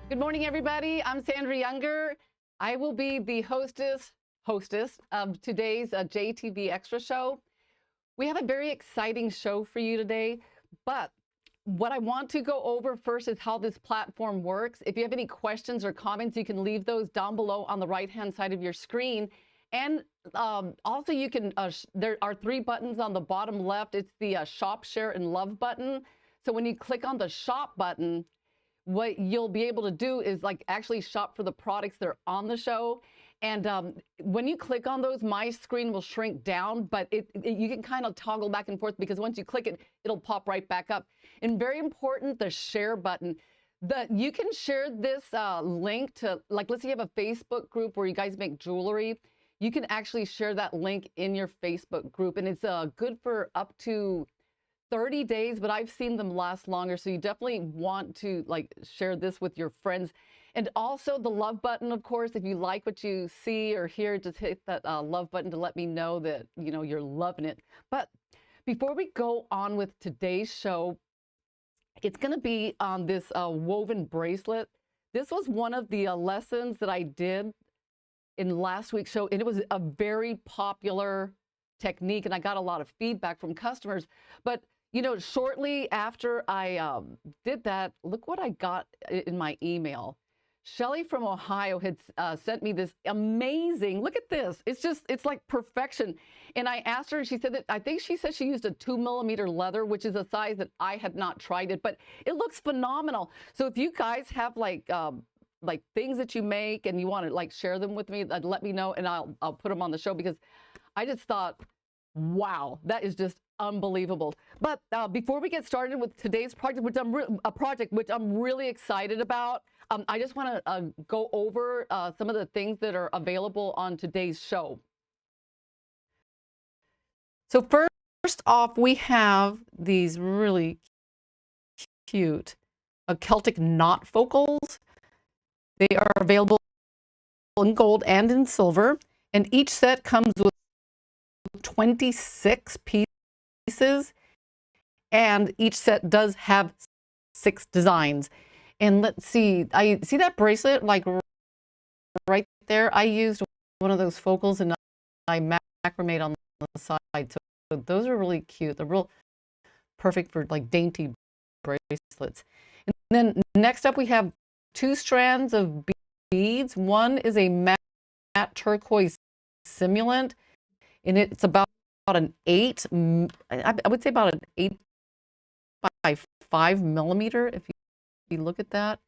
Good morning, everybody. I'm Sandra Younger. I will be the hostess of today's JTV Extra Show. We have a very exciting show for you today, but what I want to go over first is how this platform works. If you have any questions or comments, you can leave those down below on the right-hand side of your screen. And also you can, there are 3 buttons on the bottom left. It's the Shop, Share, and Love button. So when you click on the Shop button, what you'll be able to do is like actually shop for the products that are on the show. And when you click on those, my screen will shrink down, but you can kind of toggle back and forth because once you click it, it'll pop right back up. And very important, the share button. You can share this link to, like, let's say you have a Facebook group where you guys make jewelry. You can actually share that link in your Facebook group, and it's good for up to 30 days, but I've seen them last longer. So you definitely want to like share this with your friends. And also the love button, of course, if you like what you see or hear, just hit that love button to let me know that, you know, you're loving it. But before we go on with today's show, it's going to be on this woven bracelet. This was one of the lessons that I did in last week's show, and it was a very popular technique, and I got a lot of feedback from customers. But you know, shortly after I did that, look what I got in my email. Shelly from Ohio had sent me this amazing, look at this. It's like perfection. And I asked her, and she said that, I think she said she used a 2mm leather, which is a size that I had not tried it, but it looks phenomenal. So if you guys have like things that you make and you want to like share them with me, let me know, and I'll put them on the show, because I just thought, wow, that is just unbelievable. But before we get started with today's project, which I'm really excited about, I just want to go over some of the things that are available on today's show. So first off, we have these really cute Celtic knot focals. They are available in gold and in silver, and each set comes with 26 pieces, and each set does have 6 designs. And let's see, I see that bracelet like right there. I used one of those focals and I macrameed on the side. So those are really cute. They're real perfect for like dainty bracelets. And then next up we have 2 strands of beads. One is a matte turquoise simulant, and it's about an 8, I would say about an 8 by 5mm. If you look at that,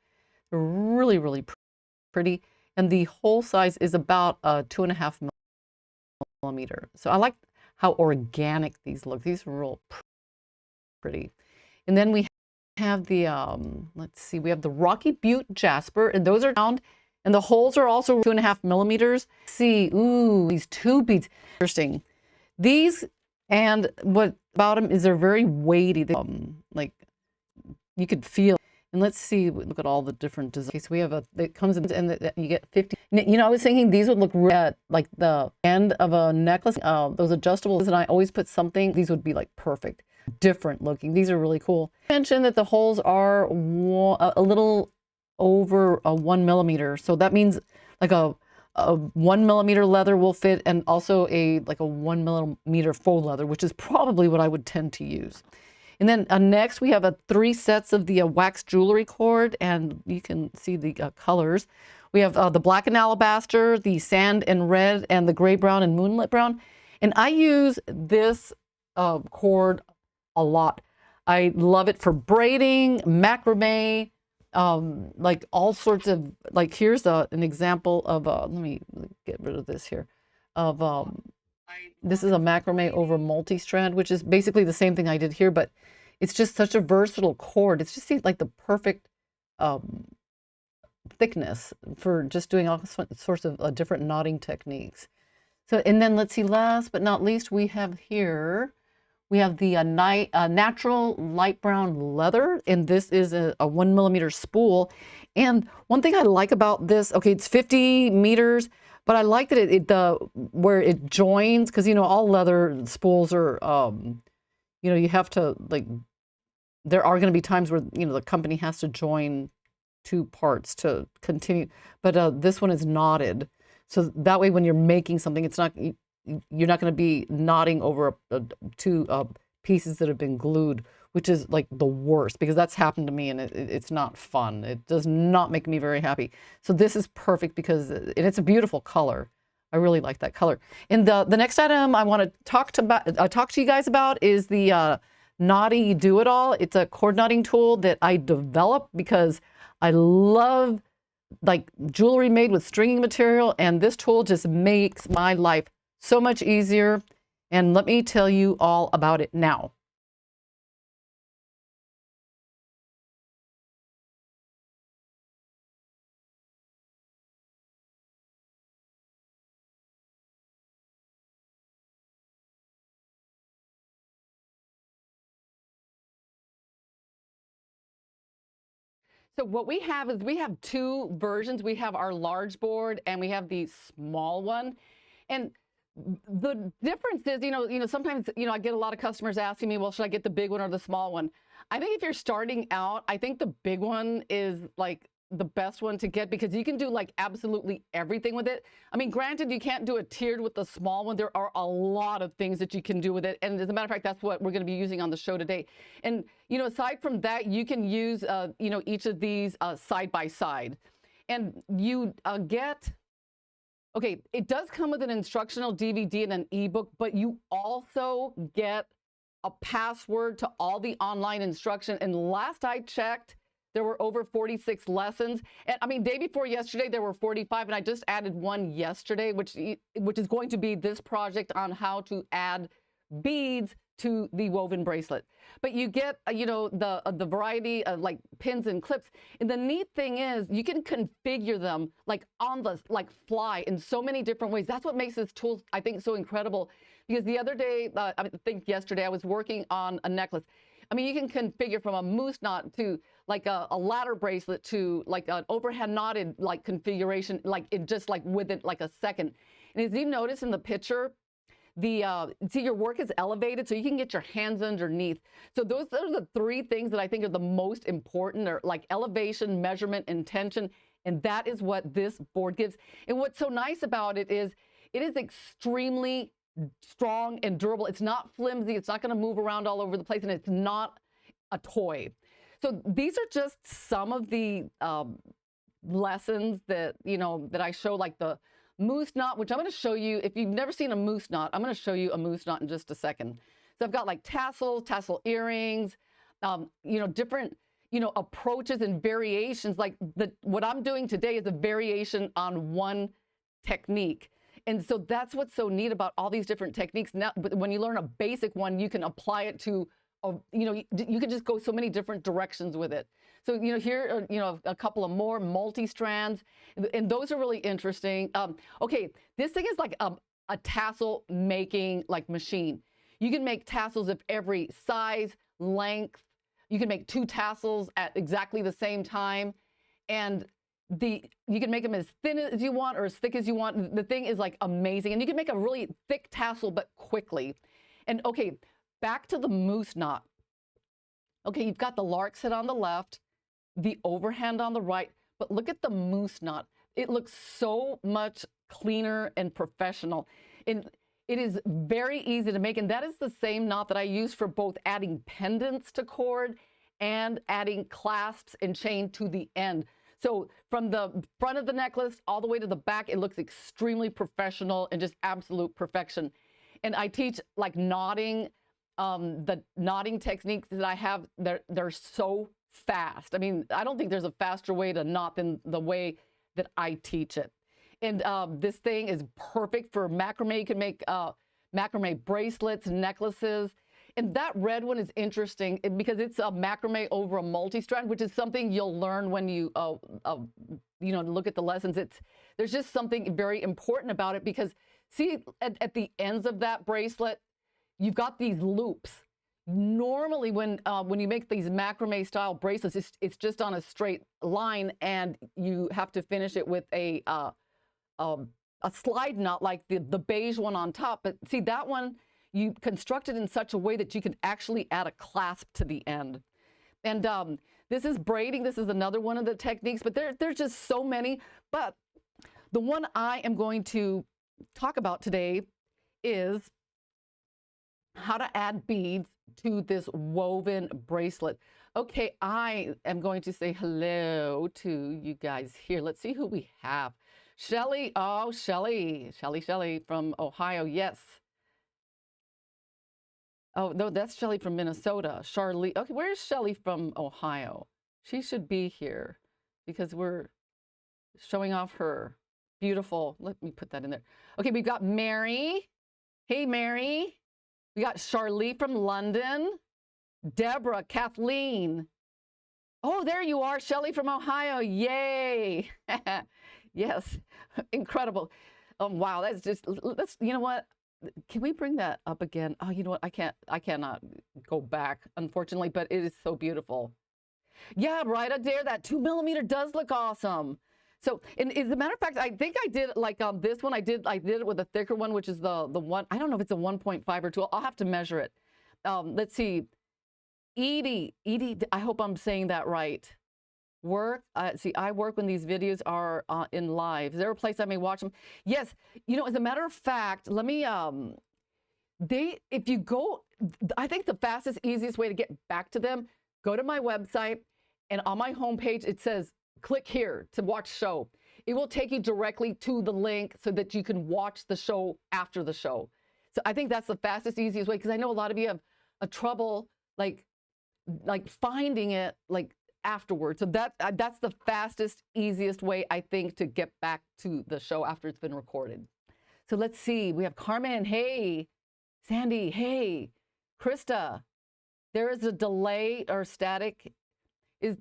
they're really, really pretty. And the hole size is about 2.5mm. So I like how organic these look. These are real pretty. And then we have the, let's see, we have the Rocky Butte Jasper, and those are round, and the holes are also 2.5mm. See, ooh, these 2 beads, interesting. These, and what about them is they're very weighty. They, like you could feel. And let's see, look at all the different designs. Okay, so we have it comes in, and you get 50. You know, I was thinking these would look at like the end of a necklace, those adjustables, and I always put something, these would be like perfect, different looking. These are really cool. I mentioned that the holes are a little over 1mm. So that means like a 1mm leather will fit, and also like a 1mm faux leather, which is probably what I would tend to use. And then next we have 3 sets of the wax jewelry cord, and you can see the colors. We have the black and alabaster, the sand and red, and the gray brown and moonlit brown. And I use this cord a lot. I love it for braiding, macrame, like all sorts of, like here's an example of, let me get rid of this here, of, this is a macrame over multi-strand, which is basically the same thing I did here, but it's just such a versatile cord. It's just like the perfect thickness for just doing all sorts of different knotting techniques. So, and then let's see, last but not least, we have here, we have the natural light brown leather, and this is a 1mm spool. And one thing I like about this, okay, it's 50 meters, but I like that where it joins, because you know all leather spools are, you know, you have to like, there are going to be times where you know the company has to join two parts to continue. But this one is knotted. So that way when you're making something, it's not, you're not going to be knotting over two pieces that have been glued, which is like the worst, because that's happened to me and it's not fun. It does not make me very happy. So this is perfect because it's a beautiful color. I really like that color. And the next item I want to talk to you guys about is the Knotty Do-It-All. It's a cord knotting tool that I developed because I love like jewelry made with stringing material, and this tool just makes my life so much easier. And let me tell you all about it now. So what we have is we have two versions. We have our large board and we have the small one. And the difference is, sometimes, I get a lot of customers asking me, well, should I get the big one or the small one? I think if you're starting out, I think the big one is like the best one to get because you can do like absolutely everything with it. I mean, granted, you can't do it tiered with the small one. There are a lot of things that you can do with it. And as a matter of fact, that's what we're going to be using on the show today. And, aside from that, you can use, each of these side by side. And you get, okay, it does come with an instructional DVD and an ebook, but you also get a password to all the online instruction. And last I checked, there were over 46 lessons. And I mean, day before yesterday, there were 45, and I just added one yesterday, which is going to be this project on how to add beads to the woven bracelet. But you get, the variety of like pins and clips. And the neat thing is you can configure them like on the fly in so many different ways. That's what makes this tool, I think, so incredible. Because the other day, I think yesterday, I was working on a necklace. I mean, you can configure from a moose knot to like a ladder bracelet to like an overhead knotted like configuration, like it just like with it like a second. And as you notice in the picture, see your work is elevated so you can get your hands underneath. So those are the three things that I think are the most important, are like elevation, measurement, and tension. And that is what this board gives. And what's so nice about it is extremely strong and durable. It's not flimsy. It's not going to move around all over the place, and it's not a toy. So these are just some of the lessons that, that I show, like the moose knot, which I'm going to show you. If you've never seen a moose knot, I'm going to show you a moose knot in just a second. So I've got like tassel earrings, different, approaches and variations. Like what I'm doing today is a variation on one technique. And so that's what's so neat about all these different techniques. Now, but when you learn a basic one, you can apply it to, you can just go so many different directions with it. So, here are, a couple of more multi-strands, and those are really interesting. Okay, this thing is like a tassel making like machine. You can make tassels of every size, length. You can make two tassels at exactly the same time. And you can make them as thin as you want or as thick as you want. The thing is like amazing. And you can make a really thick tassel, but quickly. And okay, back to the moose knot. Okay, you've got the lark's head on the left, the overhand on the right, but look at the moose knot. It looks so much cleaner and professional. And it is very easy to make. And that is the same knot that I use for both adding pendants to cord and adding clasps and chain to the end. So from the front of the necklace all the way to the back, it looks extremely professional and just absolute perfection. And I teach like knotting, the knotting techniques that I have, they're so fast. I mean, I don't think there's a faster way to knot than the way that I teach it. And this thing is perfect for macrame. You can make macrame bracelets, necklaces. And that red one is interesting because it's a macrame over a multi-strand, which is something you'll learn when you, look at the lessons. There's just something very important about it because see, at the ends of that bracelet, you've got these loops. Normally, when you make these macrame style bracelets, it's just on a straight line, and you have to finish it with a slide knot like the beige one on top. But see, that one, you construct it in such a way that you can actually add a clasp to the end. And This is braiding. This is another one of the techniques, but there's just so many. But the one I am going to talk about today is how to add beads to this woven bracelet. Okay, I am going to say hello to you guys here. Let's see who we have. Shelly. Oh, Shelly from Ohio. Yes. Oh, no, that's Shelly from Minnesota. Charlie. Okay, where's Shelly from Ohio? She should be here because we're showing off her beautiful. Let me put that in there. Okay, we've got Mary. Hey, Mary. We got Charlie from London. Deborah, Kathleen. Oh, there you are, Shelly from Ohio. Yay. Yes, incredible. Wow, let's, you know what? Can we bring that up again? Oh, you know what? I cannot go back, unfortunately, but it is so beautiful. Yeah, right, Adair, that 2mm does look awesome. So, and as a matter of fact, I think I did like this one. I did it with a thicker one, which is the one. I don't know if it's a 1.5 or 2. I'll have to measure it. Let's see. Edie, I hope I'm saying that right. See, I work when these videos are in live. Is there a place I may watch them? Yes. You know, as a matter of fact, let me, if you go, I think the fastest, easiest way to get back to them, go to my website, and on my homepage, it says, click here to watch show. It will take you directly to the link so that you can watch the show after the show. So I think that's the fastest, easiest way, because I know a lot of you have a trouble like finding it like afterwards. So that's the fastest, easiest way, I think, to get back to the show after it's been recorded. So let's see. We have Carmen. Hey. Sandy. Hey. Krista. There is a delay or static. Is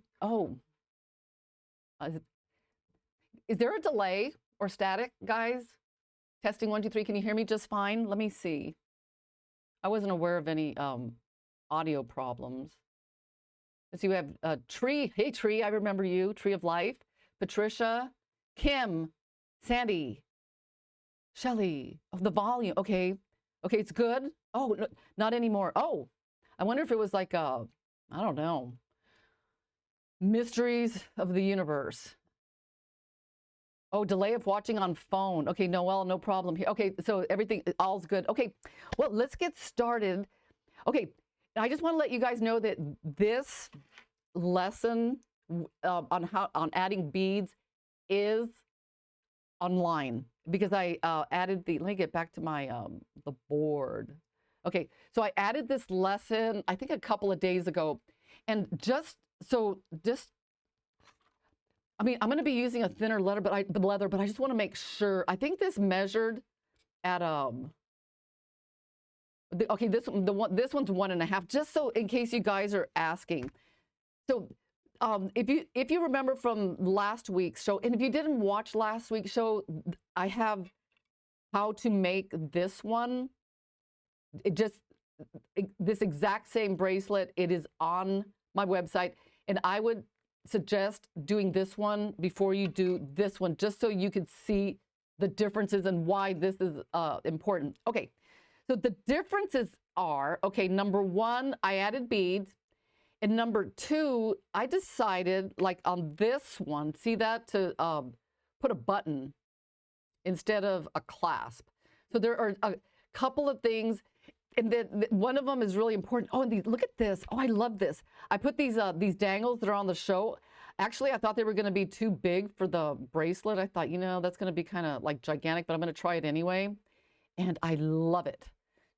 there a delay or static, guys? Testing 1, 2, 3. Can you hear me just fine? Let me see. I wasn't aware of any audio problems. Let's see, we have Tree. Hey, Tree, I remember you. Tree of Life. Patricia. Kim. Sandy. Shelly. Oh, the volume. Okay. Okay, it's good. Oh, no, not anymore. Oh, I wonder if it was like I don't know. Mysteries of the universe. Oh, delay of watching on phone. Okay, Noel, no problem here. Okay, so everything, all's good. Okay, well, let's get started. Okay, I just want to let you guys know that this lesson on adding beads is online because I added let me get back to my the board. Okay, so I added this lesson, I think a couple of days ago, and I mean, I'm going to be using a thinner leather, but I just want to make sure. I think this measured at okay, this one's 1.5, just so in case you guys are asking. So if you remember from last week's show, and if you didn't watch last week's show, I have how to make this one. This exact same bracelet. It is on my website, and I would suggest doing this one before you do this one, just so you can see the differences and why this is important. Okay, so the differences are, okay, number one, I added beads, and number two, I decided, like on this one, see that, to put a button instead of a clasp. So there are a couple of things. And then one of them is really important. Oh, and look at this. Oh, I love this. I put these dangles that are on the show. Actually, I thought they were going to be too big for the bracelet. I thought, you know, that's going to be kind of like gigantic, but I'm going to try it anyway. And I love it.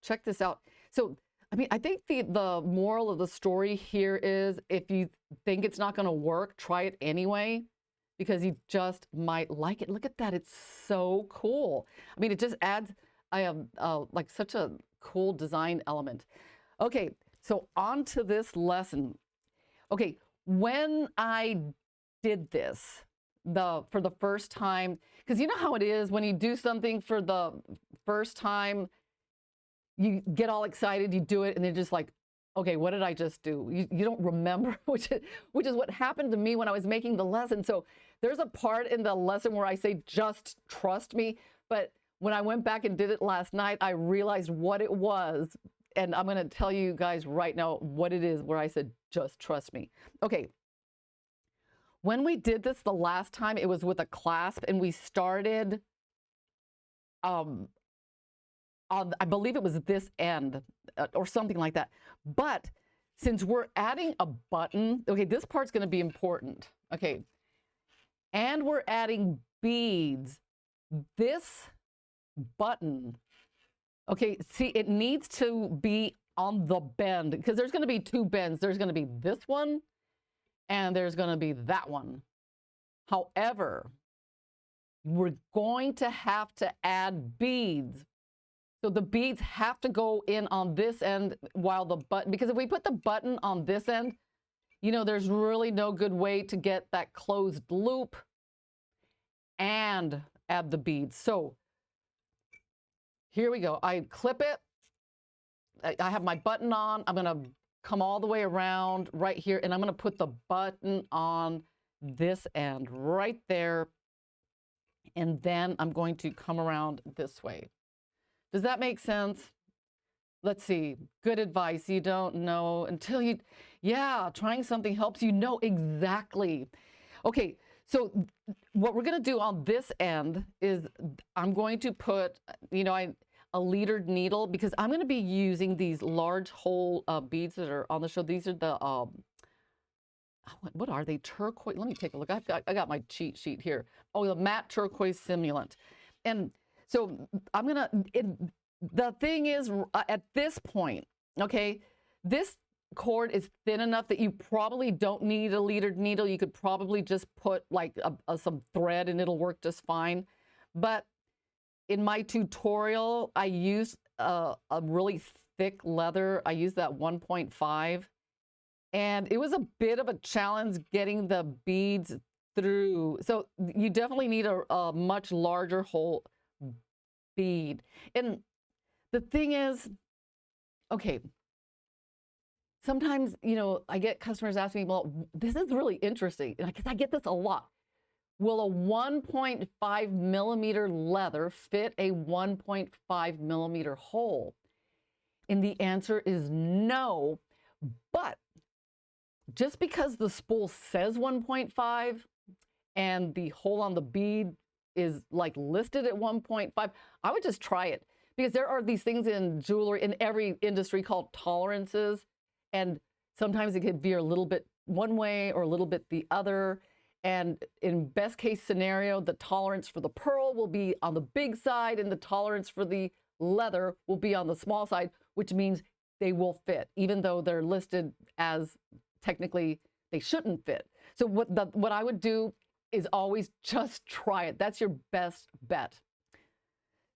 Check this out. So, I mean, I think the moral of the story here is if you think it's not going to work, try it anyway, because you just might like it. Look at that. It's so cool. I mean, it just adds like such a cool design element. Okay, so on to this lesson. Okay, when I did this for the first time, because you know how it is when you do something for the first time, you get all excited, you do it, and they're just like, okay, what did I just do? You don't remember, which is what happened to me when I was making the lesson. So there's a part in the lesson where I say, just trust me, but when I went back and did it last night, I realized what it was. And I'm going to tell you guys right now what it is where I said, just trust me. Okay, When we did this the last time, it was with a clasp, and we started on, I believe it was this end or something like that. But since we're adding a button, okay, this part's going to be important. Okay, and we're adding beads. This button, okay, see, it needs to be on the bend, because there's going to be two bends. There's going to be this one, and there's going to be that one. However, we're going to have to add beads. So the beads have to go in on this end while the button, because if we put the button on this end, you know, there's really no good way to get that closed loop and add the beads. So here we go. I clip it. I have my button on. I'm going to come all the way around right here, and I'm going to put the button on this end right there. And then I'm going to come around this way. Does that make sense? Let's see. Good advice. You don't know until you, yeah, trying something helps you know exactly. Okay, so what we're going to do on this end is I'm going to put, you know, a leadered needle, because I'm going to be using these large hole beads that are on the show. These are the, what are they? Turquoise. Let me take a look. I got my cheat sheet here. Oh, the matte turquoise simulant. And so I'm going to, the thing is, at this point, okay, this cord is thin enough that you probably don't need a leadered needle. You could probably just put like some thread and it'll work just fine. But in my tutorial, I used a really thick leather. I used that 1.5. And it was a bit of a challenge getting the beads through. So you definitely need a much larger hole bead. And the thing is, okay, sometimes, you know, I get customers asking me, well, this is really interesting, because I get this a lot. Will a 1.5 millimeter leather fit a 1.5 millimeter hole? And the answer is no. But just because the spool says 1.5 and the hole on the bead is like listed at 1.5, I would just try it, because there are these things in jewelry, in every industry, called tolerances. And sometimes it could veer a little bit one way or a little bit the other. And in best case scenario, the tolerance for the pearl will be on the big side and the tolerance for the leather will be on the small side, which means they will fit, even though they're listed as technically they shouldn't fit. So what I would do is always just try it. That's your best bet.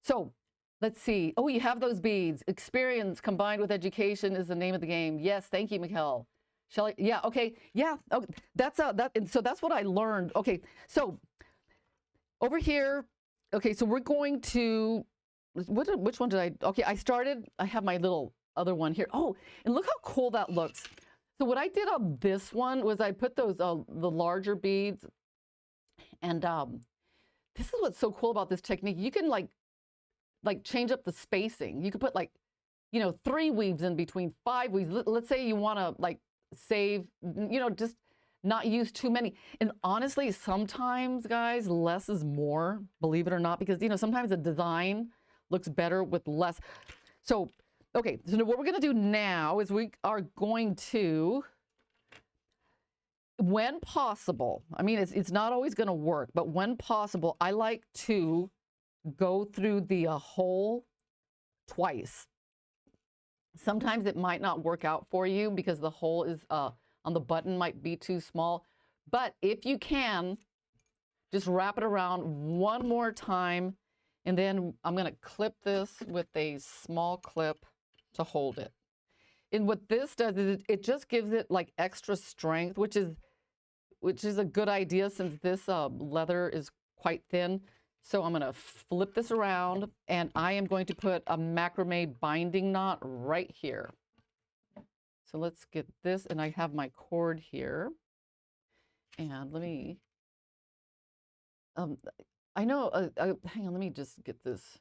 So let's see. Oh, you have those beads. Experience combined with education is the name of the game. Yes, thank you, Mikkel. Shelley, yeah, okay, yeah, okay. And so that's what I learned. Okay, so over here, okay, so we're going to, which one did I, okay, I have my little other one here. Oh, and look how cool that looks. So what I did on this one was I put those, the larger beads, and this is what's so cool about this technique. You can like change up the spacing. You could put like, you know, 3 weaves in between, 5 weaves. Let's say you want to like save, you know, just not use too many. And honestly, sometimes, guys, less is more, believe it or not, because, you know, sometimes a design looks better with less. So, okay, so what we're going to do now is we are going to, when possible, I mean, it's not always going to work, but when possible, I like to go through the hole twice. Sometimes it might not work out for you because the hole is on the button might be too small. But if you can, just wrap it around one more time. And then I'm going to clip this with a small clip to hold it. And what this does is it just gives it like extra strength, which is a good idea since this leather is quite thin. So I'm going to flip this around, and I am going to put a macrame binding knot right here. So let's get this, and I have my cord here. And let me, I know, hang on, let me just get this.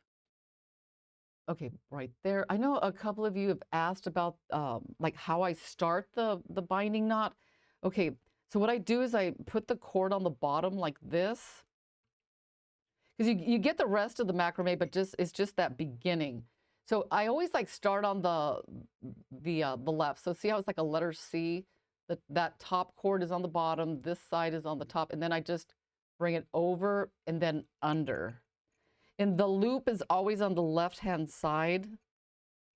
Okay, right there. I know a couple of you have asked about like how I start the binding knot. Okay, So what I do is I put the cord on the bottom like this, because you get the rest of the macrame, but it's just that beginning. So I always like start on the left. So see how it's like a letter C? That top cord is on the bottom, this side is on the top, and then I just bring it over and then under. And the loop is always on the left-hand side.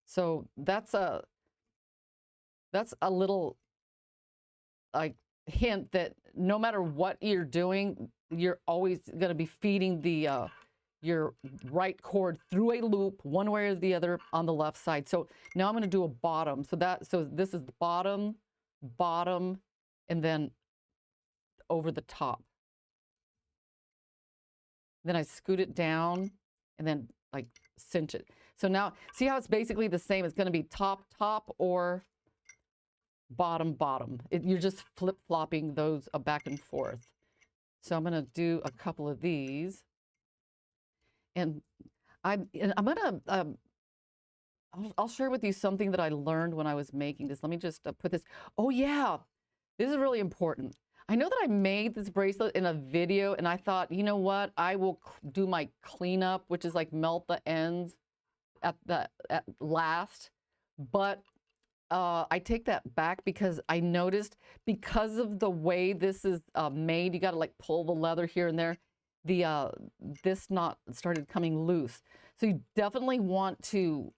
So that's a little like hint that no matter what you're doing, you're always going to be feeding your right cord through a loop one way or the other on the left side. So now I'm going to do a bottom. So this is the bottom, bottom, and then over the top. Then I scoot it down and then like cinch it. So now see how it's basically the same. It's going to be top, top, or bottom, bottom. You're just flip-flopping those back and forth. So I'm going to do a couple of these. And I'm going to, I'll share with you something that I learned when I was making this. Let me just put this. Oh yeah, this is really important. I know that I made this bracelet in a video and I thought, you know what? I will do my cleanup, which is like melt the ends at last. But I take that back because I noticed because of the way this is made, you got to like pull the leather here and there. This knot started coming loose. So you definitely want to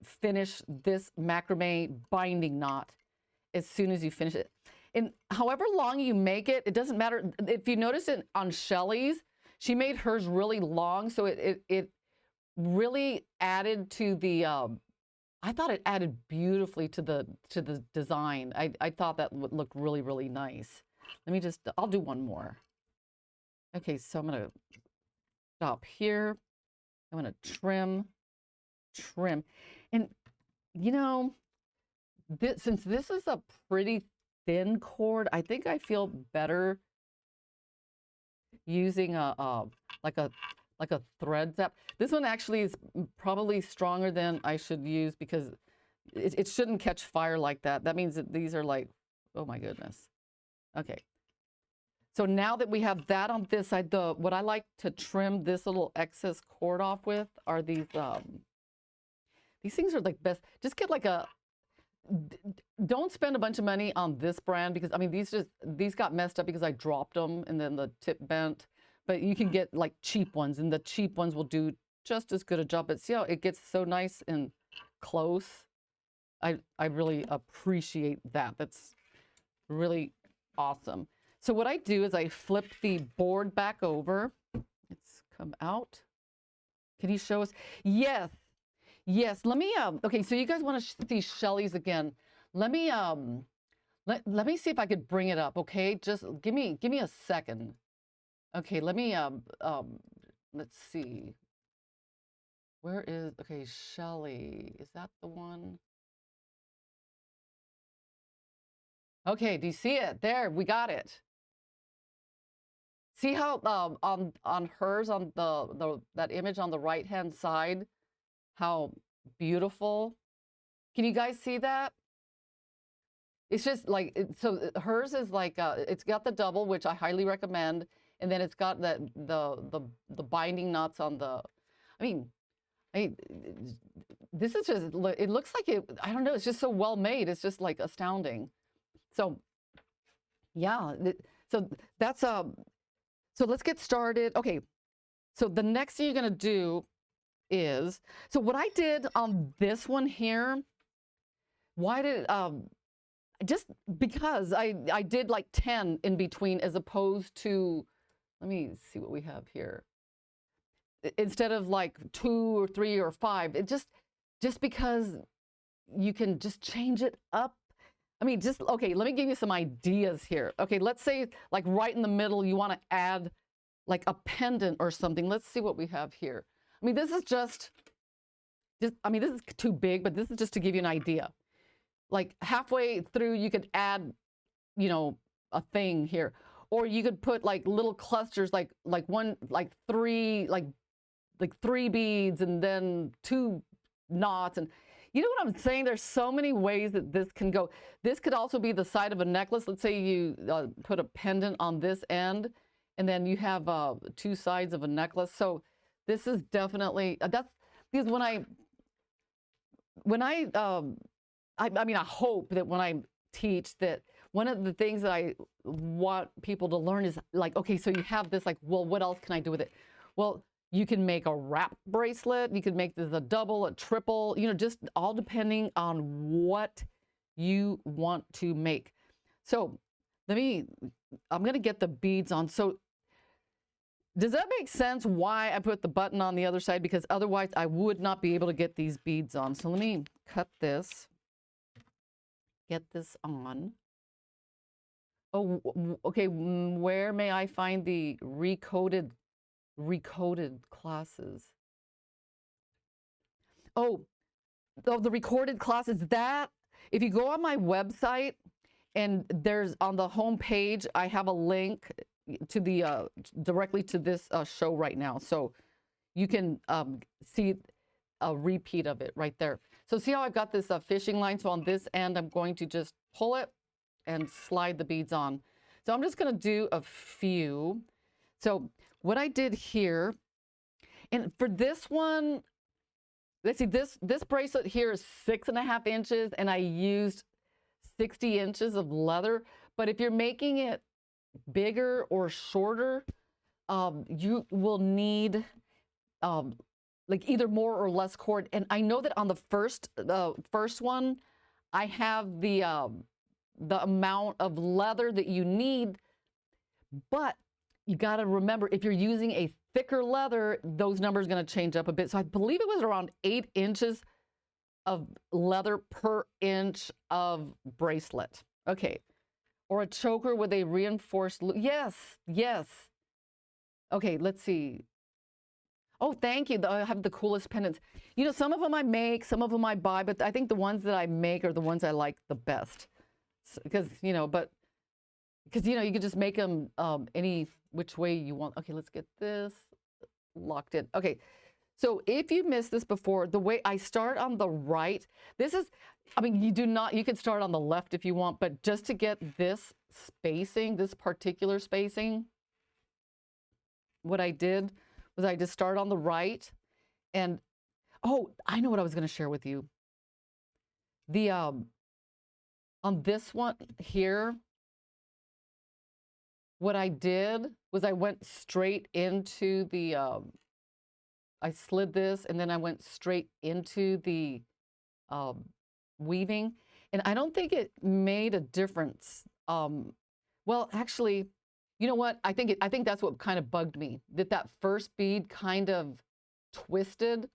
finish this macrame binding knot as soon as you finish it. And however long you make it, it doesn't matter. If you notice it on Shelly's, she made hers really long. So it really added to the, I thought it added beautifully to the design. I thought that would look really, really nice. Let me just, I'll do one more. Okay, so I'm going to stop here. I'm going to trim. And, you know, since this is a pretty thin cord, I think I feel better using like a thread zap. This one actually is probably stronger than I should use because it shouldn't catch fire like that. That means that these are like, oh my goodness. Okay. So now that we have that on this side, what I like to trim this little excess cord off with are these things are like best. Just get like don't spend a bunch of money on this brand because I mean these got messed up because I dropped them and then the tip bent. But you can get like cheap ones, and the cheap ones will do just as good a job. But see how it gets so nice and close? I really appreciate that. That's really awesome. So what I do is I flip the board back over. Let's come out. Can you show us? Yes. Yes. Let me okay, so you guys want to see Shelly's again. Let me let me see if I could bring it up, okay? Just give me a second. Okay, let me let's see. Where is, okay, Shelly. Is that the one? Okay, do you see it? There, we got it. See how on hers, on that image on the right-hand side, how beautiful. Can you guys see that? It's just like, so hers is like, it's got the double, which I highly recommend. And then it's got the binding knots on the, I mean, this is just, it looks like it, I don't know, it's just so well made. It's just like astounding. So yeah, so that's, so let's get started. Okay, so the next thing you're gonna do is, so what I did on this one here, why did, just because I did like 10 in between as opposed to, let me see what we have here. Instead of like 2 or 3 or 5, it just because you can just change it up. I mean, just, okay, let me give you some ideas here. Okay, let's say like right in the middle, you want to add like a pendant or something. Let's see what we have here. I mean, this is just, I mean, this is too big, but this is just to give you an idea. Like halfway through, you could add, you know, a thing here. Or you could put like little clusters, like three beads and then 2 knots. And You know what I'm saying? There's so many ways that this can go. This could also be the side of a necklace. Let's say you put a pendant on this end, and then you have two sides of a necklace. So this is definitely that's because I mean, I hope that when I teach that one of the things that I want people to learn is like, okay, so you have this, like, well, what else can I do with it? Well, you can make a wrap bracelet. You could make this a double, a triple, you know, just all depending on what you want to make. So I'm going to get the beads on. So does that make sense why I put the button on the other side? Because otherwise I would not be able to get these beads on. So let me cut this, get this on. Oh, okay. Where may I find the recoded classes? Oh, the recorded classes, that if you go on my website and there's on the home page, I have a link to the directly to this show right now. So you can see a repeat of it right there. So see how I've got this fishing line? So on this end, I'm going to just pull it and slide the beads on. So I'm just going to do a few. So what I did here, and for this one, let's see, this bracelet here is 6.5 inches, and I used 60 inches of leather. But if you're making it bigger or shorter, you will need like either more or less cord. And I know that on the first one, I have the amount of leather that you need, but you got to remember, if you're using a thicker leather, those numbers are going to change up a bit. So I believe it was around 8 inches of leather per inch of bracelet. Okay. Or a choker with a reinforced loop. Yes, yes. Okay, let's see. Oh, thank you. I have the coolest pendants. You know, some of them I make, some of them I buy, but I think the ones that I make are the ones I like the best. Because, you know, you can just make them any which way you want. Okay, let's get this locked in. Okay, so if you missed this before, the way I start on the right, this is, I mean, you can start on the left if you want, but just to get this spacing, this particular spacing, what I did was I just start on the right. And, oh, I know what I was going to share with you. The, on this one here, what I did was I went straight into the, I slid this and then I went straight into the weaving. And I don't think it made a difference. Well, actually, you know what? I think that's what kind of bugged me, that first bead kind of twisted.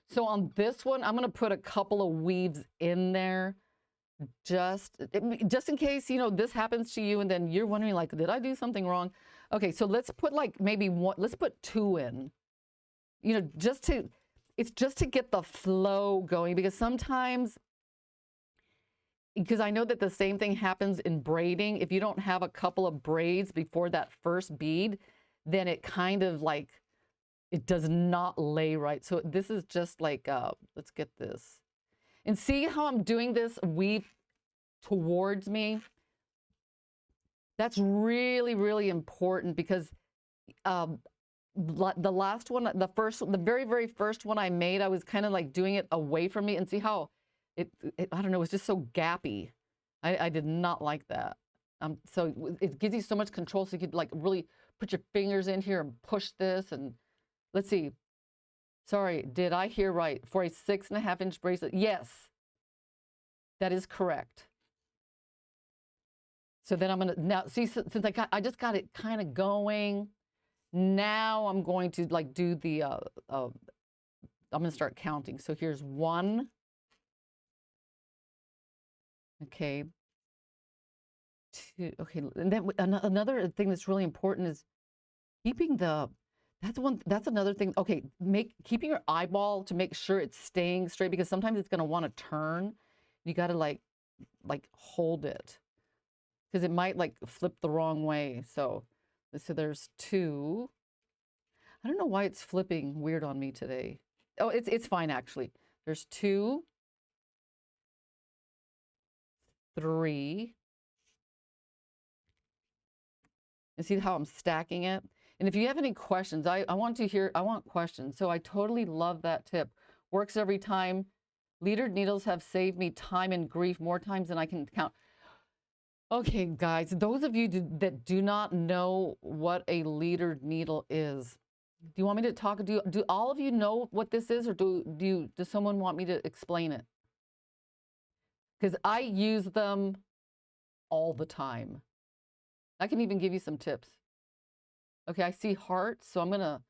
So on this one, I'm going to put a couple of weaves in there. Just in case, you know, this happens to you and then you're wondering, like, did I do something wrong? Okay, so let's put like maybe one, let's put 2 in, you know, it's just to get the flow going, because sometimes, because I know that the same thing happens in braiding. If you don't have a couple of braids before that first bead, then it kind of like, it does not lay right. So this is just like, let's get this. And see how I'm doing this weave towards me? That's really, really important, because the last one, the very, very first one I made, I was kind of like doing it away from me, and see how it I don't know, it's just so gappy. I did not like that. So it gives you so much control, so you could like really put your fingers in here and push this. And let's see. Sorry, did I hear right? For a 6.5 inch bracelet? Yes, that is correct. So then I'm gonna, now see, since I just got it kind of going, now I'm going to like do the, I'm gonna start counting. So here's 1. Okay. 2, okay. And then another thing that's really important is keeping that's another thing. Okay, keeping your eyeball to make sure it's staying straight, because sometimes it's gonna want to turn. You gotta like hold it, because it might like flip the wrong way. So there's 2. I don't know why it's flipping weird on me today. Oh, it's fine actually. There's 2. 3. And see how I'm stacking it? And if you have any questions, I want questions. So I totally love that tip. Works every time. Leadered needles have saved me time and grief more times than I can count. Okay, guys, those of you that do not know what a leadered needle is, do you want me to talk? Do all of you know what this is, or does someone want me to explain it? Because I use them all the time. I can even give you some tips. Okay, I see hearts, so I'm going to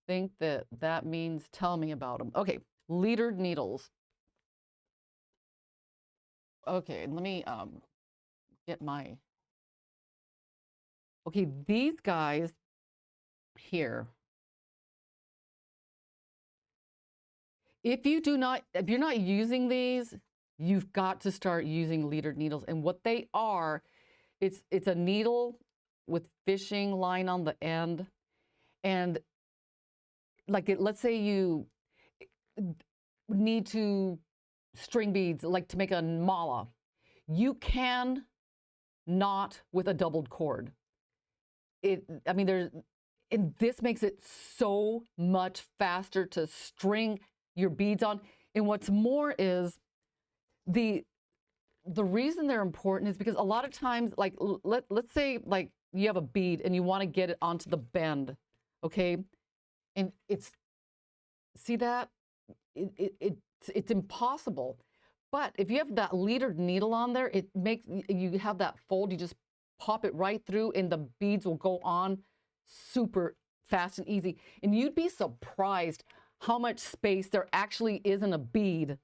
think that that means tell me about them. Okay, leadered needles. Okay, let me get my... Okay, these guys here. If you're not using these, you've got to start using leadered needles. And what they are, it's a needle with fishing line on the end. And like let's say you need to string beads, like to make a mala. You can knot with a doubled cord. And this makes it so much faster to string your beads on. And what's more is the reason they're important is because a lot of times, like let's say like you have a bead and you want to get it onto the bend, okay? And see that? It's impossible. But if you have that leadered needle on there, it makes you have that fold, you just pop it right through and the beads will go on super fast and easy. And you'd be surprised how much space there actually is in a bead.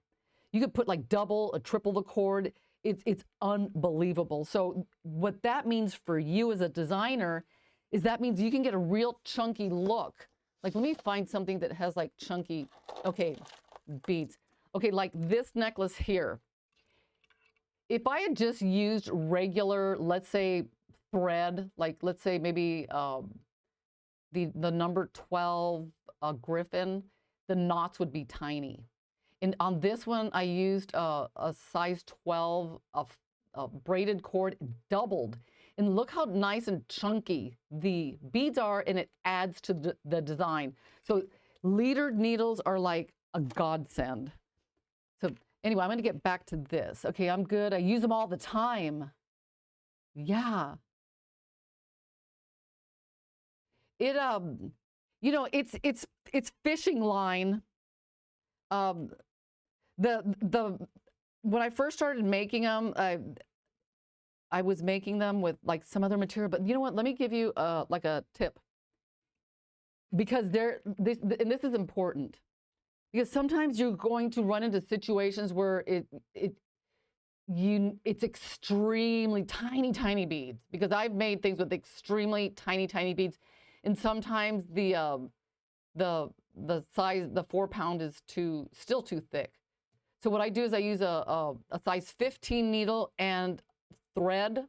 You could put like double or triple the cord. It's unbelievable. So what that means for you as a designer is that means you can get a real chunky look. Like, let me find something that has like chunky, okay, beads. Okay, like this necklace here. If I had just used regular, let's say thread, like let's say maybe the number 12 griffin, the knots would be tiny. And on this one, I used a size 12 of braided cord, doubled. And look how nice and chunky the beads are, and it adds to the design. So leadered needles are like a godsend. So anyway, I'm going to get back to this. Okay, I'm good. I use them all the time. Yeah. It you know, it's fishing line. When I first started making them, I was making them with like some other material, but you know what? Let me give you like a tip, because this is important, because sometimes you're going to run into situations where it's extremely tiny beads, because I've made things with extremely tiny beads, and sometimes the size, the 4-pound is still too thick. So what I do is I use a size 15 needle and thread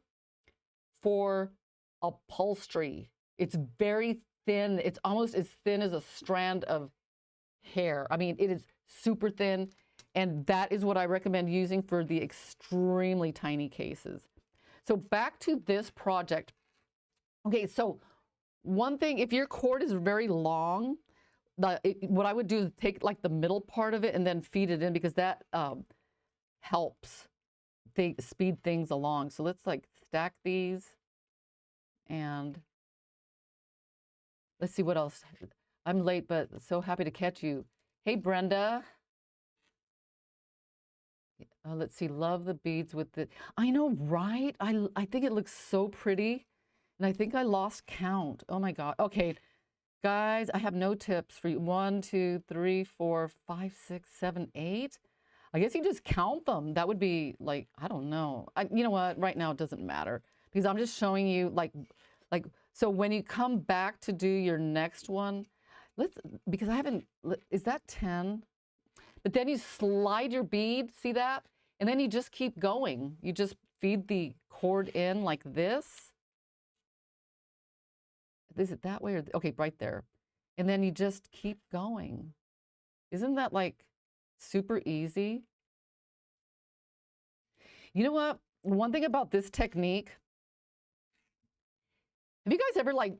for upholstery. It's very thin. It's almost as thin as a strand of hair. I mean, it is super thin, and that is what I recommend using for the extremely tiny cases. So back to this project. Okay, so one thing, if your cord is very long, what I would do is take like the middle part of it and then feed it in, because that helps speed things along. So let's like stack these, and let's see what else. I'm late, but so happy to catch you. Hey, Brenda. Let's see, love the beads with the, I know, right? I think it looks so pretty, and I think I lost count. Oh my God. Okay. Guys, I have no tips for you. 1, 2, 3, 4, 5, 6, 7, 8. I guess you just count them. That would be like, I don't know. You know what? Right now it doesn't matter, because I'm just showing you like, so when you come back to do your next one, because I haven't, is that 10? But then you slide your bead, see that? And then you just keep going. You just feed the cord in like this. Is it that way, or okay, right there? And then you just keep going. Isn't that like super easy? You know what? One thing about this technique, have you guys ever like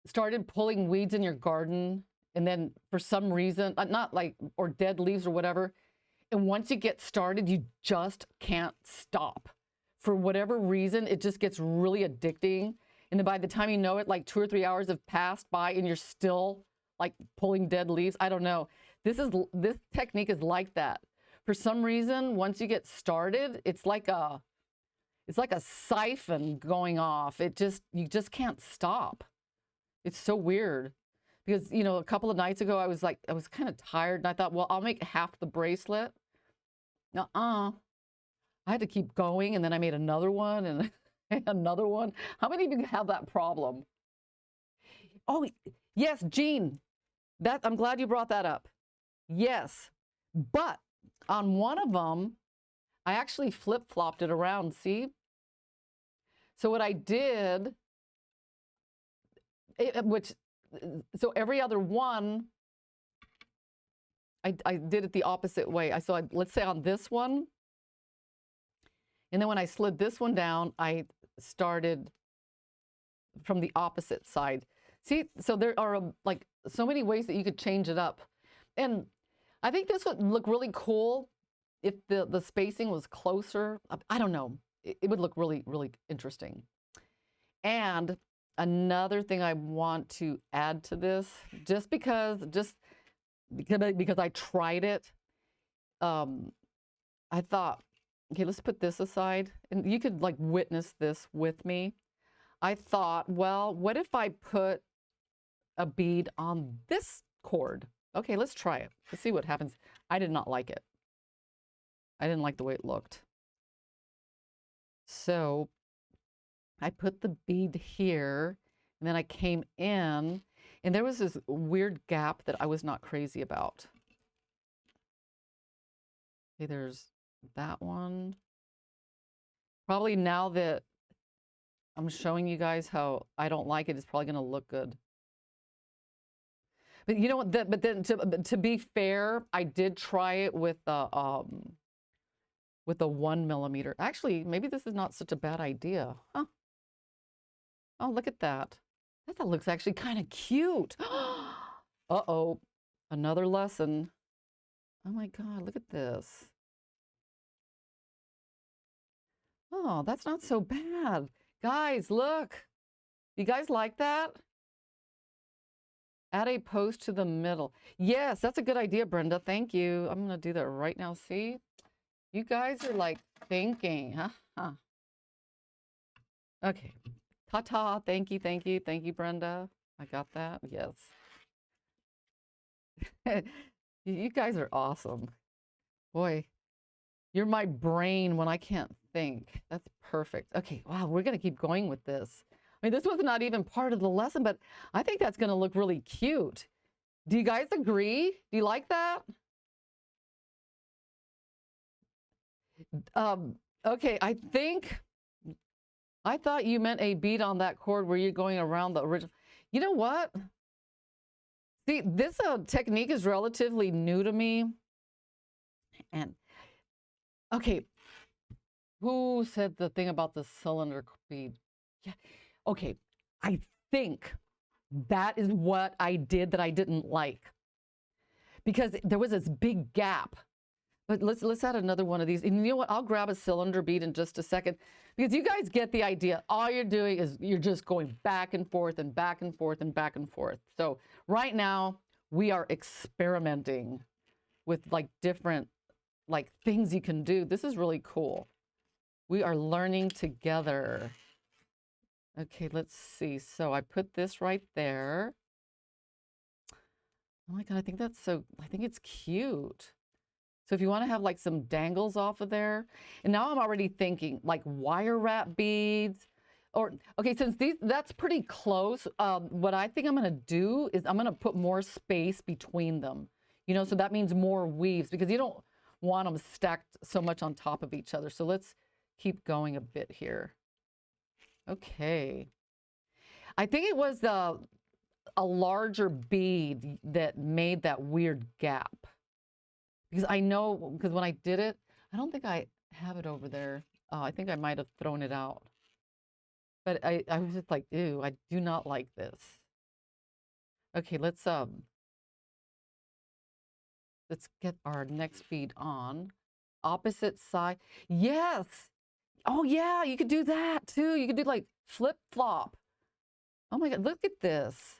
started pulling weeds in your garden and then for some reason, not like, or dead leaves or whatever, and once you get started, you just can't stop. For whatever reason, it just gets really addicting. And then by the time you know it, like 2 or 3 hours have passed by and you're still like pulling dead leaves. I don't know. This technique is like that. For some reason, once you get started, it's like a siphon going off. You just can't stop. It's so weird. Because, you know, a couple of nights ago, I was kind of tired and I thought, well, I'll make half the bracelet. I had to keep going, and then I made another one and another one. How many of you have that problem? Oh, yes, Jean. I'm glad you brought that up. Yes, but on one of them, I actually flip-flopped it around, see? So what I did, so every other one, I did it the opposite way. Let's say on this one, and then when I slid this one down, I started from the opposite side. See, so there are like so many ways that you could change it up. And I think this would look really cool if the spacing was closer. I don't know. It would look really, really interesting. And another thing I want to add to this, just because I tried it, I thought, okay, let's put this aside. And you could like witness this with me. I thought, well, what if I put a bead on this cord? Okay, let's try it. Let's see what happens. I did not like it. I didn't like the way it looked. So I put the bead here, and then I came in, and there was this weird gap that I was not crazy about. Okay, there's that one. Probably now that I'm showing you guys how I don't like it, it's probably going to look good. But you know what? But then to be fair, I did try it with the 1 millimeter. Actually, maybe this is not such a bad idea. Huh? Oh, look at that. That looks actually kind of cute. Uh-oh, another lesson. Oh my God, look at this. Oh, that's not so bad. Guys, look. You guys like that? Add a post to the middle. Yes, that's a good idea, Brenda. Thank you. I'm going to do that right now. See? You guys are like thinking, huh? Okay. Ta-ta. Thank you, thank you. Thank you, Brenda. I got that. Yes. You guys are awesome. Boy, you're my brain when I can't think. That's perfect. Okay, wow, we're going to keep going with this. I mean, this was not even part of the lesson, but I think that's going to look really cute. Do you guys agree? Do you like that? Okay, I thought you meant a bead on that cord where you're going around the original. You know what? See, this technique is relatively new to me. And, okay, who said the thing about the cylinder bead? Yeah. Okay, I think that is what I did that I didn't like. Because there was this big gap. But let's add another one of these. And you know what? I'll grab a cylinder bead in just a second. Because you guys get the idea. All you're doing is you're just going back and forth and back and forth and back and forth. So right now, we are experimenting with like different like things you can do. This is really cool. We are learning together. Okay, let's see. So I put this right there. Oh my God, I think it's cute. So if you want to have like some dangles off of there, and now I'm already thinking like wire wrap beads, or okay, since that's pretty close, what I think I'm going to do is I'm going to put more space between them, you know, so that means more weaves because you don't want them stacked so much on top of each other. So let's keep going a bit here. Okay. I think it was a larger bead that made that weird gap. Because I know, because when I did it, I don't think I have it over there. I think I might have thrown it out. But I was just like, ew, I do not like this. Okay, let's get our next bead on. Opposite side. Yes. Oh yeah, you could do that too. You could do like flip flop. Oh my God, look at this.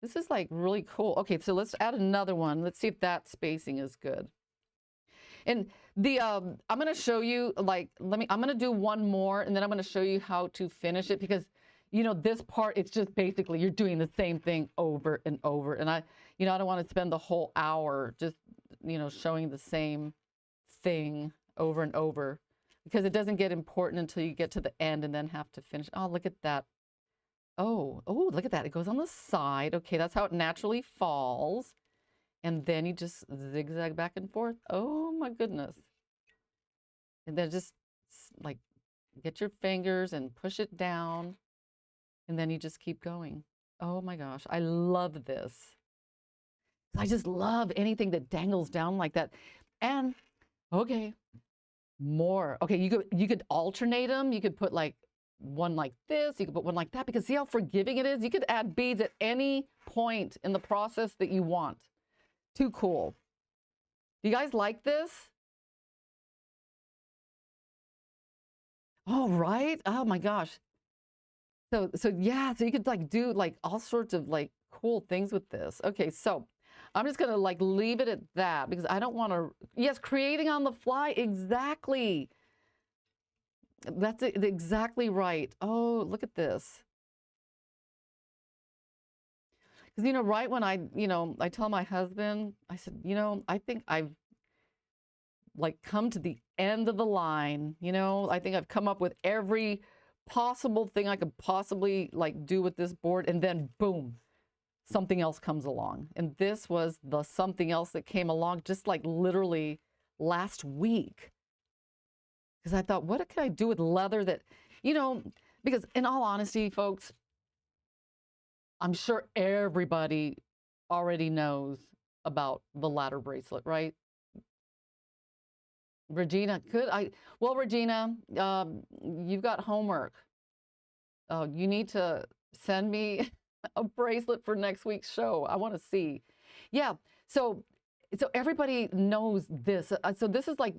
This is like really cool. Okay, so let's add another one. Let's see if that spacing is good. And the I'm gonna show you like I'm gonna do one more and then I'm gonna show you how to finish it because you know this part it's just basically you're doing the same thing over and over and I don't want to spend the whole hour just showing the same thing over and over because it doesn't get important until you get to the end and then have to finish. Oh, look at that. Oh, look at that. It goes on the side. Okay, that's how it naturally falls. And then you just zigzag back and forth. Oh my goodness. And then just like get your fingers and push it down. And then you just keep going. Oh my gosh, I love this. I just love anything that dangles down like that. And okay, more. Okay, you could alternate them. You could put like one like this, you could put one like that because see how forgiving it is? You could add beads at any point in the process that you want. Too cool. Do you guys like this? Oh, right? Oh my gosh. So yeah, so you could like do like all sorts of like cool things with this. Okay, so I'm just gonna like leave it at that because I don't want to, yes, creating on the fly, exactly. That's exactly right. Oh, look at this. Because, right when I tell my husband, I said, I think I've like come to the end of the line. I think I've come up with every possible thing I could possibly like do with this board. And then boom, something else comes along. And this was the something else that came along just like literally last week. Because I thought, what can I do with leather that, because in all honesty, folks, I'm sure everybody already knows about the ladder bracelet, right? Regina, well, Regina, you've got homework. You need to send me a bracelet for next week's show. I want to see. Yeah, so everybody knows this. So this is like,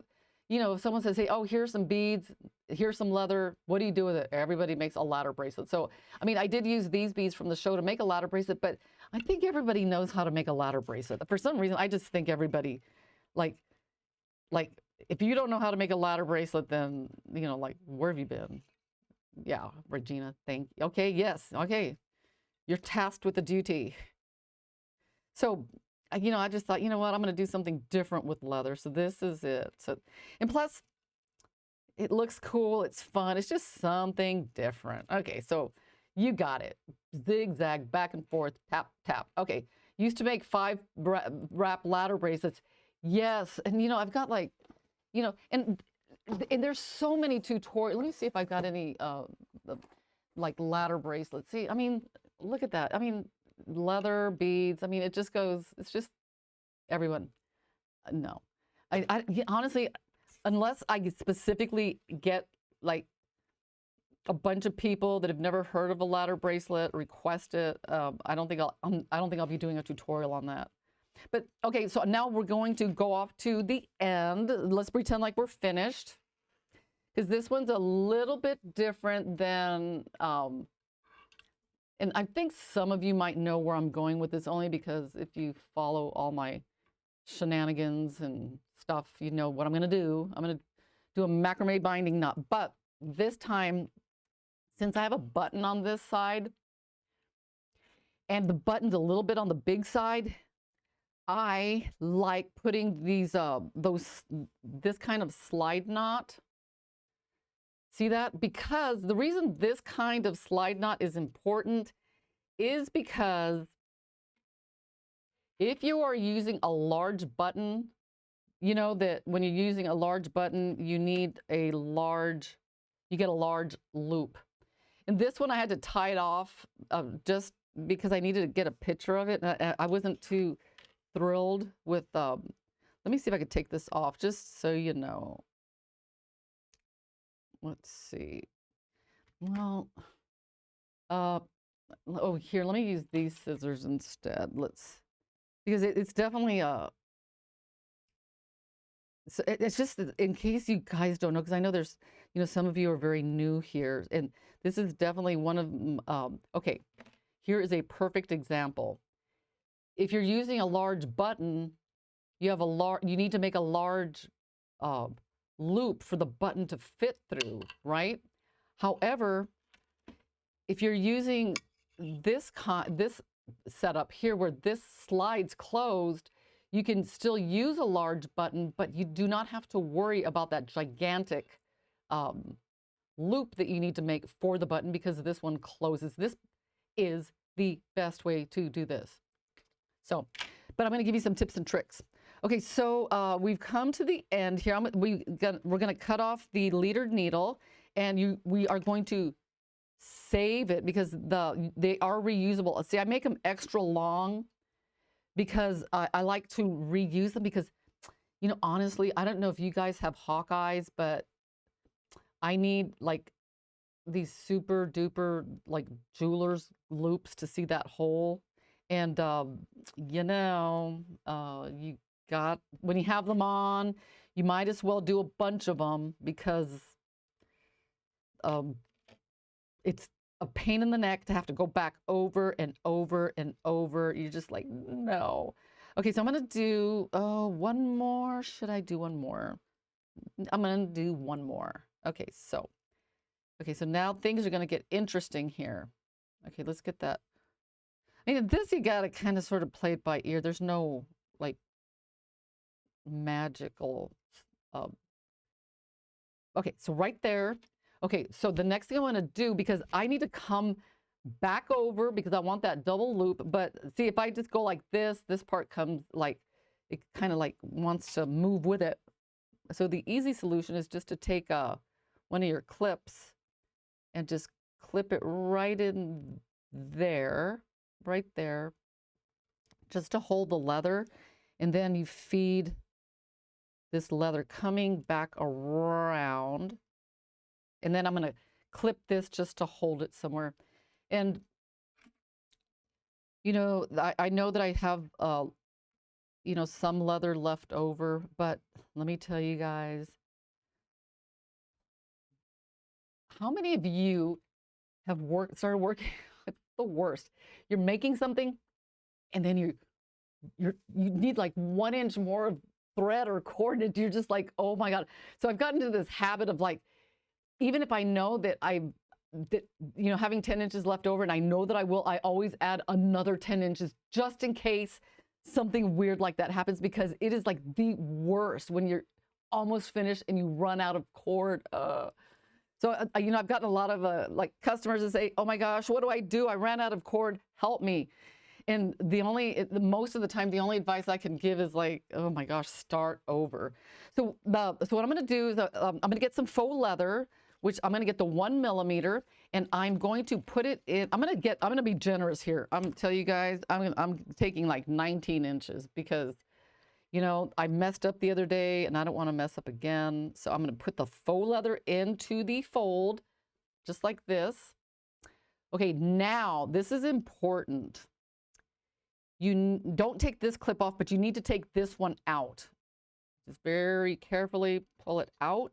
if someone says, hey, oh, here's some beads, here's some leather, what do you do with it? Everybody makes a ladder bracelet. So, I mean, I did use these beads from the show to make a ladder bracelet, but I think everybody knows how to make a ladder bracelet. For some reason, I just think everybody, like, if you don't know how to make a ladder bracelet, then, like, where have you been? Yeah, Regina, thank you. Okay, yes, okay. You're tasked with the duty. So, I just thought, you know what, I'm going to do something different with leather. So this is it. So, and plus, it looks cool. It's fun. It's just something different. Okay, so you got it. Zigzag, back and forth, tap, tap. Okay, used to make 5 wrap ladder bracelets. Yes, and I've got like, and there's so many tutorials. Let me see if I've got any like ladder bracelets. See, I mean, look at that. I mean, leather beads. I mean, it just goes. It's just everyone. No, I honestly, unless I specifically get like a bunch of people that have never heard of a ladder bracelet request it, I don't think I'll be doing a tutorial on that. But okay, so now we're going to go off to the end. Let's pretend like we're finished because this one's a little bit different than, and I think some of you might know where I'm going with this only because if you follow all my shenanigans and stuff, you know what I'm going to do. I'm going to do a macrame binding knot, but this time, since I have a button on this side and the button's a little bit on the big side, I like putting these this kind of slide knot. See that? Because the reason this kind of slide knot is important is because if you are using a large button, you know that when you're using a large button, you get a large loop. And this one I had to tie it off just because I needed to get a picture of it. I wasn't too thrilled with, let me see if I could take this off just so you know. let's see. Well, uh, oh, here, let me use these scissors instead. Because it's definitely so it's just in case you guys don't know, because I know there's, some of you are very new here, and this is definitely one of okay, here is a perfect example. If you're using a large button, you need to make a large loop for the button to fit through, right? However, if you're using this setup here where this slides closed, you can still use a large button, but you do not have to worry about that gigantic loop that you need to make for the button because this one closes. This is the best way to do this. So, but I'm going to give you some tips and tricks. Okay, so we've come to the end here. We're going to cut off the leadered needle, and we are going to save it because they are reusable. See, I make them extra long because I like to reuse them because, honestly, I don't know if you guys have hawk eyes, but I need like these super duper like jeweler's loops to see that hole. And, when you have them on, you might as well do a bunch of them because it's a pain in the neck to have to go back over and over and over. You're just like, no. Okay, so I'm going to do one more. Should I do one more? I'm going to do one more. Okay, so now things are going to get interesting here. Okay, let's get that. I mean, this you got to kind of sort of play it by ear. There's no like magical. Okay, so right there. Okay, so the next thing I want to do, because I need to come back over because I want that double loop. But see, if I just go like this part comes like, it kind of like wants to move with it. So the easy solution is just to take one of your clips and just clip it right in there, right there, just to hold the leather. And then you feed this leather coming back around. And then I'm going to clip this just to hold it somewhere. And, I know that I have, some leather left over, but let me tell you guys, how many of you have started working? It's the worst. You're making something and then you need like 1 inch more of thread or cord, and you're just like, oh my God. So I've gotten into this habit of like, even if I know that having 10 inches left over and I know that I always add another 10 inches just in case something weird like that happens, because it is like the worst when you're almost finished and you run out of cord. So, I've gotten a lot of like customers that say, oh my gosh, what do I do? I ran out of cord, help me. And most of the time, the only advice I can give is like, oh my gosh, start over. So what I'm going to do is I'm going to get some faux leather, which I'm going to get the 1 millimeter, and I'm going to put it in. I'm going to be generous here. I'm going to tell you guys, I'm taking like 19 inches because, I messed up the other day and I don't want to mess up again. So I'm going to put the faux leather into the fold, just like this. Okay, now this is important. You don't take this clip off, but you need to take this one out. Just very carefully pull it out.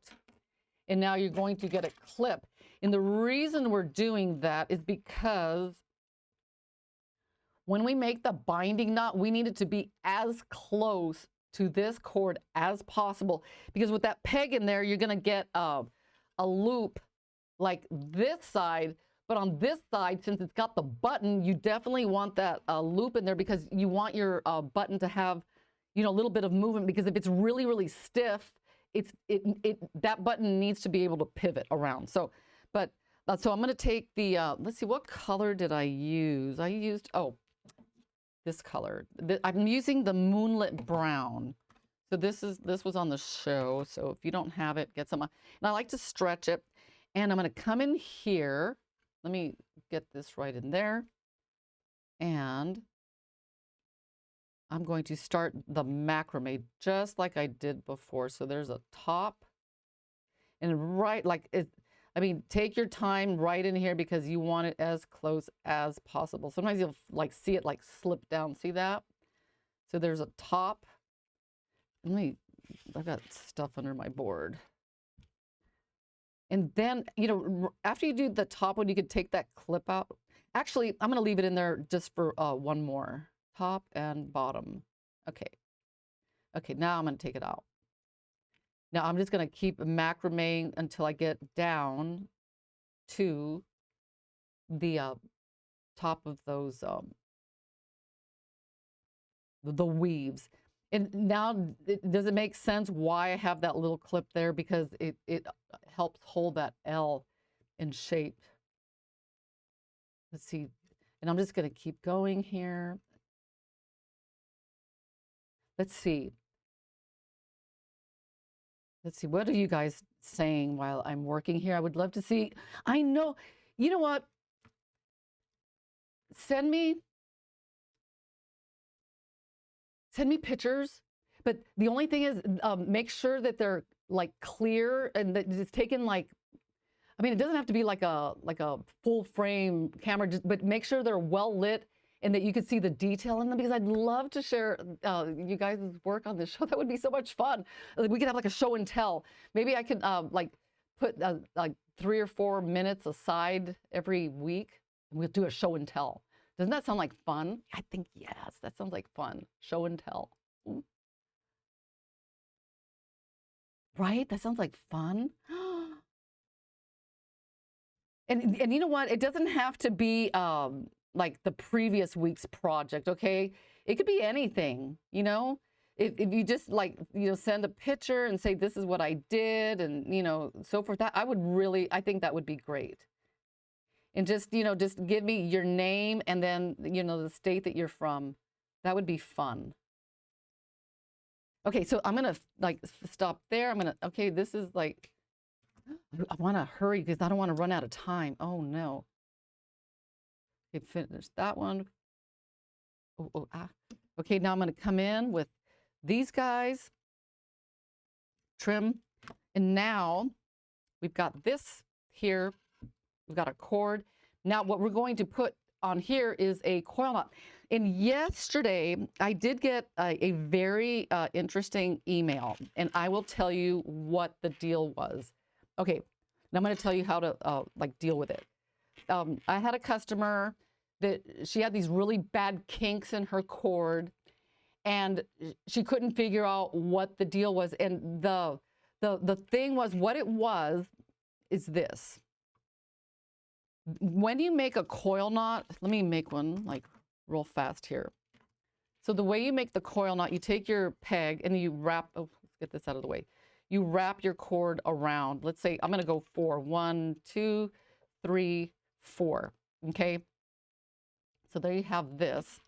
And now you're going to get a clip. And the reason we're doing that is because when we make the binding knot, we need it to be as close to this cord as possible. Because with that peg in there, you're going to get a loop like this side. But on this side, since it's got the button, you definitely want that loop in there because you want your button to have, a little bit of movement. Because if it's really, really stiff, that button needs to be able to pivot around. So I'm going to take the, let's see, what color did I use? I used, this color. I'm using the Moonlit Brown. So this was on the show. So if you don't have it, get some. And I like to stretch it. And I'm going to come in here. Let me get this right in there. And I'm going to start the macrame just like I did before. So there's a top. And right, like it, I mean, take your time right in here because you want it as close as possible. Sometimes you'll like see it like slip down. See that? So there's a top. Let me, I've got stuff under my board. And then, you know, after you do the top one, you could take that clip out. Actually, I'm going to leave it in there just for one more. Top and bottom. Okay. Okay, now I'm going to take it out. Now I'm just going to keep macrame until I get down to the top of those, the weaves. And now, does it make sense why I have that little clip there? Because it helps hold that L in shape. Let's see. And I'm just going to keep going here. Let's see. Let's see. What are you guys saying while I'm working here? I would love to see. I know. You know what? Send me pictures, but the only thing is make sure that they're like clear and that it's taken like, I mean, it doesn't have to be like a full frame camera, but make sure they're well lit and that you can see the detail in them, because I'd love to share you guys' work on this show. That would be so much fun. We could have like a show and tell. Maybe I could like put like 3 or 4 minutes aside every week and we'll do a show and tell. Doesn't that sound like fun? I think, yes, that sounds like fun. Show and tell. Ooh. Right? That sounds like fun. And you know what? It doesn't have to be like the previous week's project, okay? It could be anything, you know? If you just like, you know, send a picture and say, this is what I did and, you know, so forth, that I would really, I think that would be great. And just, you know, just give me your name and then, you know, the state that you're from. That would be fun. Okay, so I'm going to like stop there. I'm going to, okay, this is like, I want to hurry because I don't want to run out of time. Oh, no. Okay, finish that one. Okay, now I'm going to come in with these guys, trim. And now we've got this here. We've got a cord. Now what we're going to put on here is a coil knot. And yesterday I did get a very interesting email, and I will tell you what the deal was. Okay, now I'm going to tell you how to like deal with it. I had a customer that she had these really bad kinks in her cord, and she couldn't figure out what the deal was. And the thing was, what it was is this. When you make a coil knot, let me make one like real fast here. So the way you make the coil knot, you take your peg and you wrap, oh, let's get this out of the way. You wrap your cord around. Let's say I'm going to go 4. 1, 2, 3, 4. Okay. So there you have this.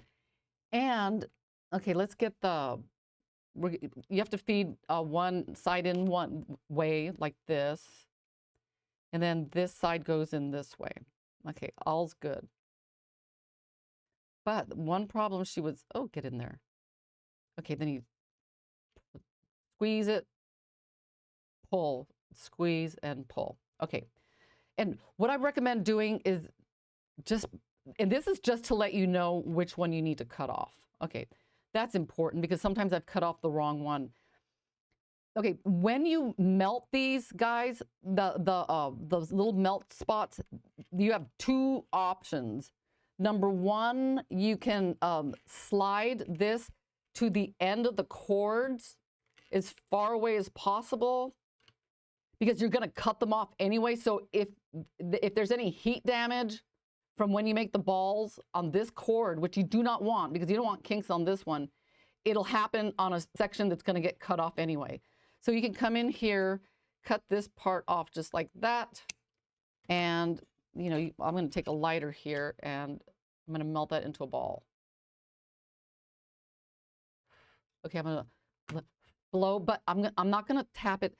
And okay, let's get the, you have to feed one side in one way like this. And then this side goes in this way. Okay, all's good. But one problem she was, oh, get in there. Okay, then you squeeze it, pull, squeeze and pull. Okay, and what I recommend doing is just, and this is just to let you know which one you need to cut off. Okay, that's important because sometimes I've cut off the wrong one. Okay, when you melt these guys, those little melt spots, you have 2 options. Number 1, you can slide this to the end of the cords as far away as possible because you're going to cut them off anyway. So if there's any heat damage from when you make the balls on this cord, which you do not want because you don't want kinks on this one, it'll happen on a section that's going to get cut off anyway. So you can come in here, cut this part off just like that. And, you know, I'm going to take a lighter here and I'm going to melt that into a ball. Okay, I'm going to blow, but I'm not going to tap it.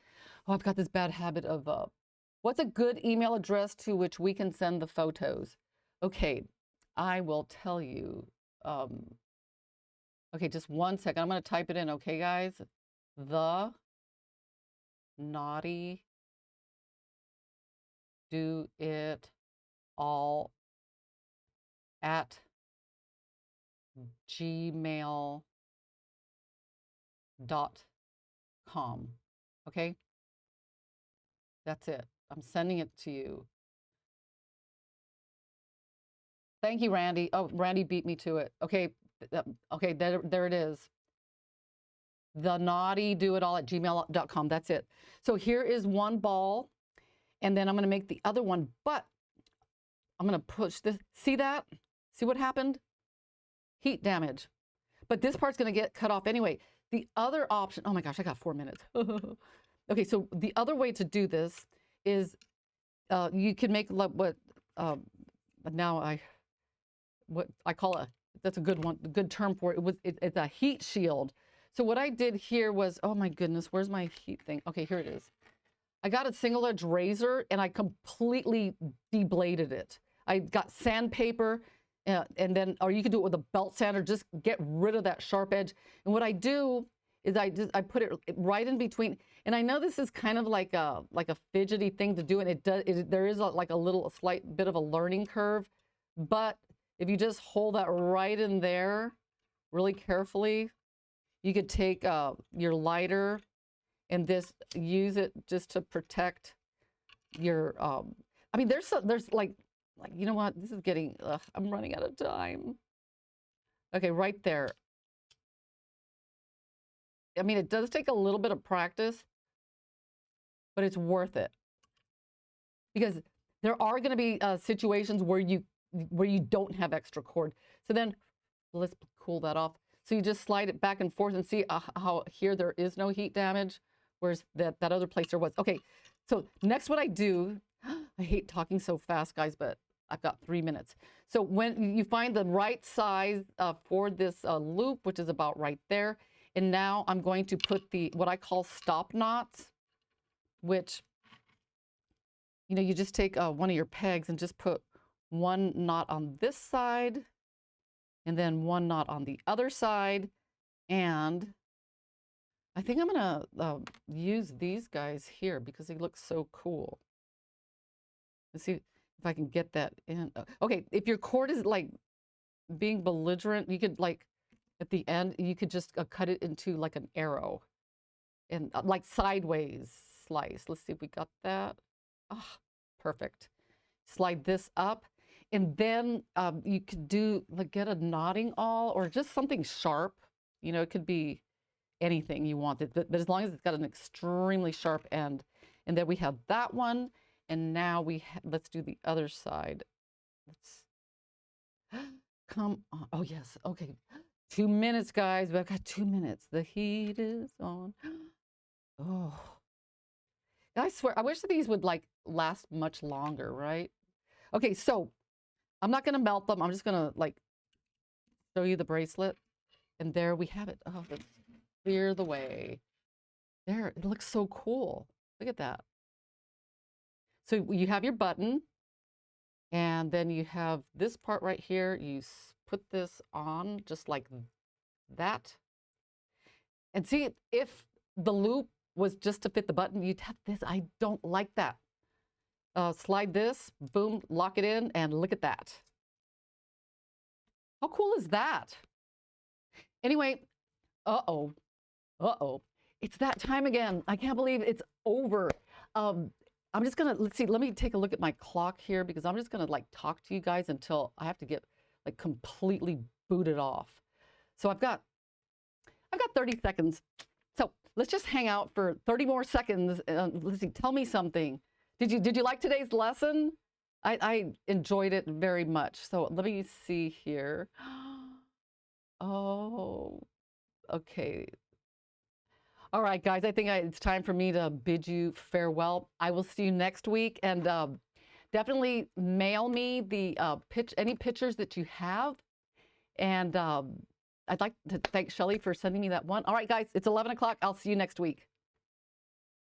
Oh, I've got this bad habit of, what's a good email address to which we can send the photos? Okay, I will tell you. Okay, just 1 second. I'm going to type it in, okay, guys? The Knotty do it all at gmail.com. Okay? That's it. I'm sending it to you. Thank you, Randy. Oh, Randy beat me to it. Okay. Okay, there it is. The Knotty do it all at gmail.com. That's it. So here is one ball, and then I'm going to make the other one, but I'm going to push this. See that? See what happened? Heat damage. But this part's going to get cut off anyway. The other option, oh my gosh, I got 4 minutes. Okay, so the other way to do this is you can make what I call that's a good one, a good term for it. It's a heat shield. So what I did here was, oh my goodness, where's my heat thing? Okay, here it is. I got a single edge razor and I completely debladed it. I got sandpaper and then, or you could do it with a belt sander, just get rid of that sharp edge. And what I do is I put it right in between. And I know this is kind of like a fidgety thing to do, and there is like a slight bit of a learning curve, but if you just hold that right in there really carefully, you could take your lighter and use it just to protect your, I mean, there's like, you know what, this is getting, I'm running out of time. Okay, right there. I mean, it does take a little bit of practice, but it's worth it. Because there are going to be situations where you don't have extra cord. So then let's cool that off. So you just slide it back and forth and see how here there is no heat damage, whereas that other place there was. Okay, so next what I do, I hate talking so fast, guys, but I've got 3 minutes. So when you find the right size for this loop, which is about right there, and now I'm going to put what I call stop knots, which, you know, you just take one of your pegs and just put one knot on this side and then one knot on the other side. And I think I'm gonna use these guys here because they look so cool. Let's see if I can get that in. Okay, if your cord is like being belligerent, you could like at the end, you could just cut it into like an arrow and like sideways slice. Let's see if we got that. Oh, perfect. Slide this up. And then you could do like get a knotting awl or just something sharp. You know, it could be anything you wanted, but as long as it's got an extremely sharp end. And then we have that one. And now let's do the other side. Let's come on. Oh yes. Okay. 2 minutes, guys. We've got 2 minutes. The heat is on. Oh, I swear, I wish that these would like last much longer, right? Okay, so I'm not going to melt them. I'm just going to like show you the bracelet. And there we have it. Oh, let's clear the way. There, it looks so cool. Look at that. So you have your button. And then you have this part right here. You put this on just like that. And see, if the loop was just to fit the button, you'd have this. I don't like that. Slide this, boom, lock it in, and look at that. How cool is that? Anyway, uh-oh. It's that time again. I can't believe it's over. I'm just gonna, let's see, let me take a look at my clock here because I'm just gonna like talk to you guys until I have to get like completely booted off. So I've got 30 seconds. So let's just hang out for 30 more seconds. Let's see, tell me something. Did you like today's lesson? I enjoyed it very much. So let me see here. Oh, okay. All right, guys, I think it's time for me to bid you farewell. I will see you next week, and definitely mail me the any pictures that you have. And I'd like to thank Shelly for sending me that one. All right, guys, it's 11 o'clock. I'll see you next week.